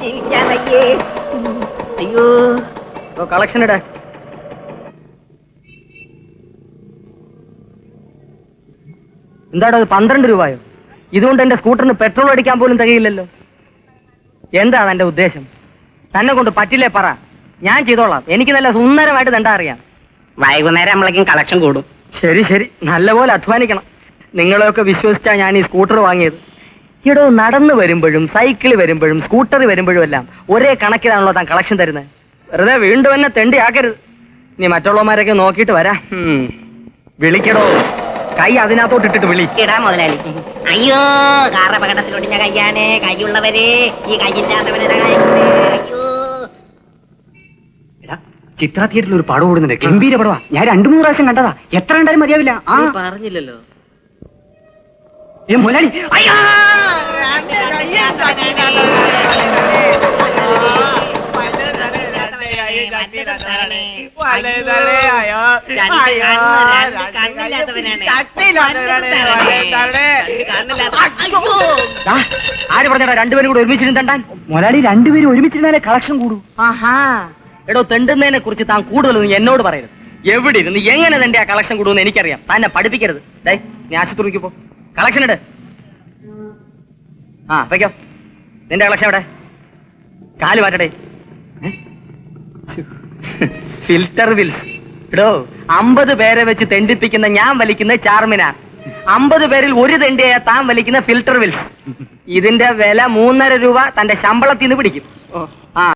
ജീവിക്കാൻ വയ്യേ. അയ്യോ കളക്ഷൻ ഇട. എന്താടോ 12 രൂപയോ? ഇതുകൊണ്ട് എന്റെ സ്കൂട്ടറിന് പെട്രോൾ അടിക്കാൻ പോലും തികയില്ലല്ലോ. എന്താണ് എന്റെ ഉദ്ദേശം? തന്നെ കൊണ്ട് പറ്റില്ലേ പറ, ഞാൻ ചെയ്തോളാം. എനിക്ക് നല്ല സുന്ദരമായിട്ട് തെണ്ടാ അറിയാം. വൈകുന്നേരം നമ്മളേക്കും കളക്ഷൻ കൂടും. ശരി ശരി, നല്ലപോലെ അധ്വാനിക്കണം. നിങ്ങളെയൊക്കെ വിശ്വസിച്ചാ ഞാൻ ഈ സ്കൂട്ടർ വാങ്ങിയത്. ഇടോ, നടന്നു വരുമ്പോഴും സൈക്കിൾ വരുമ്പോഴും സ്കൂട്ടർ വരുമ്പോഴും എല്ലാം ഒരേ കണക്കിലാണല്ലോ താൻ കളക്ഷൻ തരുന്നത്. വെറുതെ വീണ്ടും എന്നെ തെണ്ടിയാക്കരുത്. നീ മറ്റുള്ളവന്മാരൊക്കെ നോക്കിയിട്ട് വരാം. വിളിക്കടോ, കൈ അതിനകത്തോട്ട് ഇട്ടിട്ട് ഇടാ മുതലാളി. അയ്യോ, കാർ അപകടത്തിൽ ഒടിഞ്ഞ കയ്യാണ്. കൈയുള്ളവരെ ഈ കൈയില്ലാത്തവരുടെ അയ്യോ. ചിത്ര തിയേറ്ററിൽ ഒരു പടം ഓടുന്നുണ്ട്, ഗംഭീര പടവാ. ഞാൻ 2-3 പ്രാവശ്യം കണ്ടതാ. എത്ര കണ്ടാലും മതിയാവില്ല. പറഞ്ഞില്ലല്ലോ മുതലാളി. അയ്യോ, ആര് പറഞ്ഞാ രണ്ടുപേരും കൂടെ ഒരുമിച്ചിരുന്ന് തണ്ടാൻ? മുതലാളി, രണ്ടുപേരും ഒരുമിച്ചിരുന്നാലേ കളക്ഷൻ കൂടൂ. ആഹാ, എടോ, തെണ്ടുന്നതിനെ കുറിച്ച് താൻ കൂടുതലൊന്നും എന്നോട് പറയരുത്. എവിടെ ഇരുന്ന് എങ്ങനെ തന്റെ ആ കളക്ഷൻ കൂടുമെന്ന് എനിക്കറിയാം. തന്നെ പഠിപ്പിക്കരുത്. ഡേ, നീ ആശുപത്രിക്ക് പോ, കളക്ഷൻ ഇട്. വെക്കോ. നിന്റെ കളക്ഷൻ എവിടെ? കാല് മാറ്റടേ. Filter Wills. എടോ, 50 പേരെ വെച്ച് തെണ്ടിപ്പിക്കുന്ന ഞാൻ വലിക്കുന്ന ചാർമിനാർ. 50 പേരിൽ ഒരു തെണ്ടിയായ താൻ വലിക്കുന്ന ഫിൽറ്റർ വിൽസ്. ഇതിന്റെ വില 3.5 രൂപ തന്റെ ശമ്പളത്തിൽ നിന്ന് പിടിക്കും.